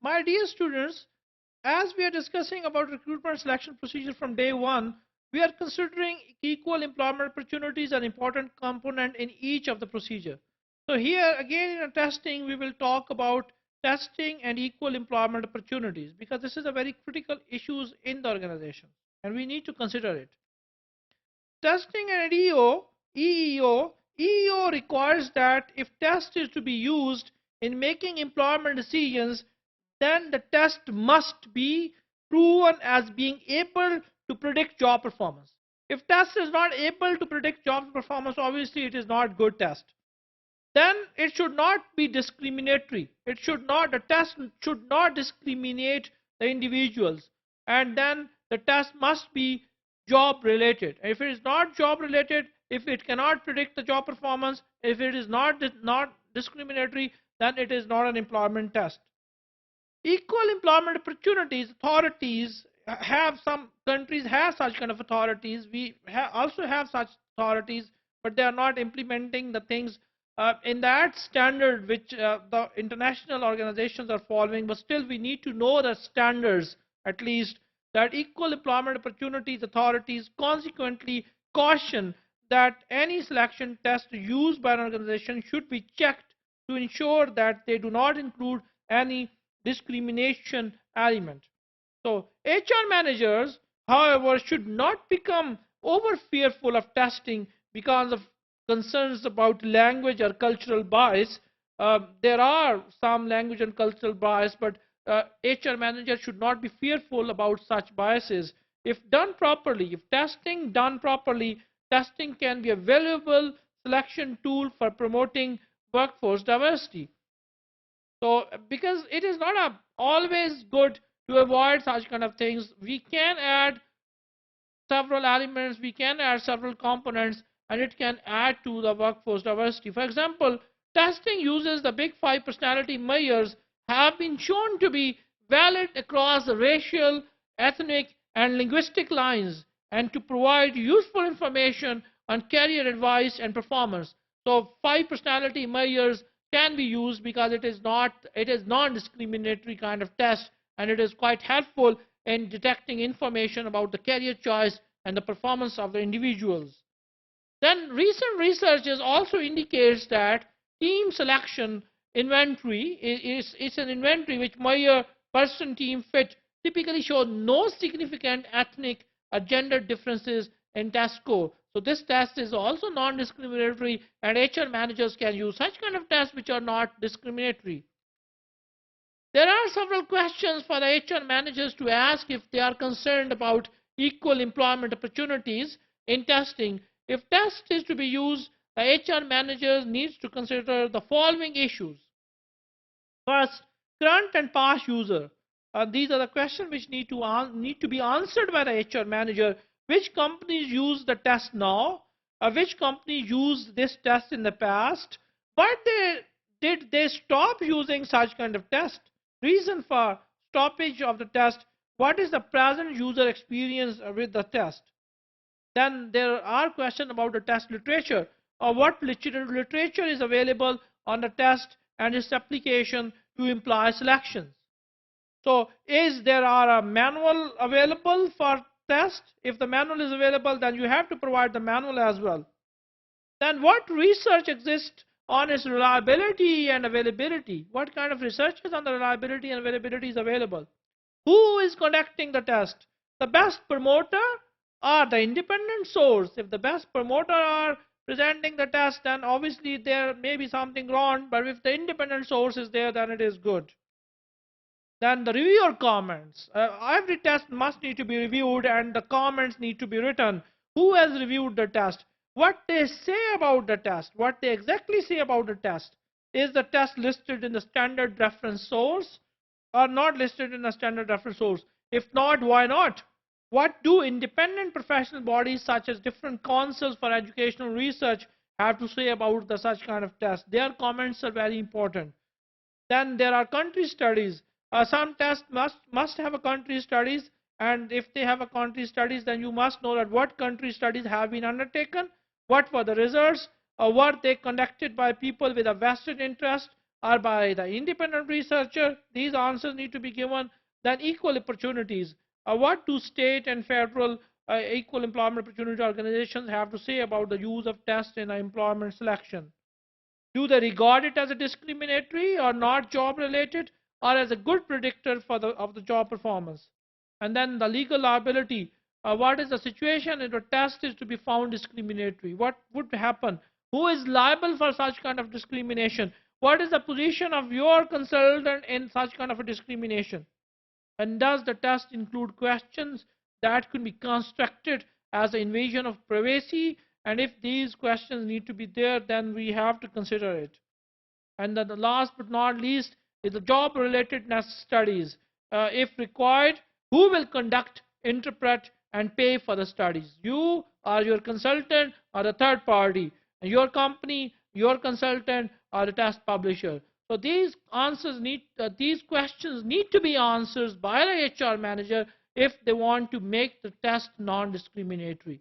My dear students, as we are discussing about recruitment selection procedure from day one, we are considering equal employment opportunities an important component in each of the procedure. So here again in testing, we will talk about testing and equal employment opportunities because this is a very critical issues in the organization and we need to consider it. Testing and EEO requires that if test is to be used in making employment decisions, then the test must be proven as being able to predict job performance. If test is not able to predict job performance, obviously it is not good test. Then it should not be discriminatory. The test should not discriminate the individuals. And then the test must be job related. If it is not job related, if it cannot predict the job performance, if it is not discriminatory, then it is not an employment test. Equal employment opportunities authorities have, some countries have such kind of authorities. We also have such authorities, but they are not implementing the things in that standard which the international organizations are following. But still we need to know the standards, at least, that equal employment opportunities authorities consequently caution that any selection test used by an organization should be checked to ensure that they do not include any discrimination element. So HR managers, however, should not become over fearful of testing because of concerns about language or cultural bias. There are some language and cultural bias, but HR managers should not be fearful about such biases. If done properly, if testing done properly, testing can be a valuable selection tool for promoting workforce diversity. So, because it is not always good to avoid such kind of things, we can add several elements, we can add several components, and it can add to the workforce diversity. For example, testing uses the big five personality measures have been shown to be valid across the racial, ethnic, and linguistic lines and to provide useful information on career advice and performance. So, five personality measures can be used because it is non-discriminatory kind of test, and it is quite helpful in detecting information about the career choice and the performance of the individuals. Then recent research also indicates that team selection inventory is an inventory which measure person team fit typically show no significant ethnic or gender differences in test score. So this test is also non-discriminatory, and HR managers can use such kind of tests which are not discriminatory. There are several questions for the HR managers to ask if they are concerned about equal employment opportunities in testing. If test is to be used, the HR managers needs to consider the following issues. First, current and past user. These are the questions which need to be answered by the HR manager. Which companies use the test now? Which companies used this test in the past? But did they stop using such kind of test? Reason for stoppage of the test. What is the present user experience with the test? Then there are questions about the test literature, or what literature is available on the test and its application to employee selections. So is there a manual available for test? If the manual is available, then you have to provide the manual as well. Then what research exists on its reliability and availability? What kind of research is on the reliability and availability is available? Who is conducting the test? The best promoter or the independent source? If the best promoter are presenting the test, then obviously there may be something wrong, but if the independent source is there, then it is good. Then the reviewer comments. Every test must need to be reviewed and the comments need to be written. Who has reviewed the test? What they say about the test? What they exactly say about the test? Is the test listed in the standard reference source or not listed in the standard reference source? If not, why not? What do independent professional bodies such as different councils for educational research have to say about the such kind of test? Their comments are very important. Then there are country studies. Some tests must have a country studies, and if they have a country studies, then you must know that what country studies have been undertaken, what were the results, or were they conducted by people with a vested interest, or by the independent researcher, these answers need to be given. Then equal opportunities. What do state and federal equal employment opportunity organizations have to say about the use of tests in employment selection? Do they regard it as a discriminatory or not job related, or as a good predictor of the job performance? And then the legal liability. What is the situation if a test is to be found discriminatory? What would happen? Who is liable for such kind of discrimination? What is the position of your consultant in such kind of a discrimination? And does the test include questions that could be constructed as an invasion of privacy? And if these questions need to be there, then we have to consider it. And then the last but not least is the job relatedness studies. If required, who will conduct, interpret, and pay for the studies? You or your consultant or the third party? Your company, your consultant, or the test publisher? So these questions need to be answered by the HR manager if they want to make the test non-discriminatory.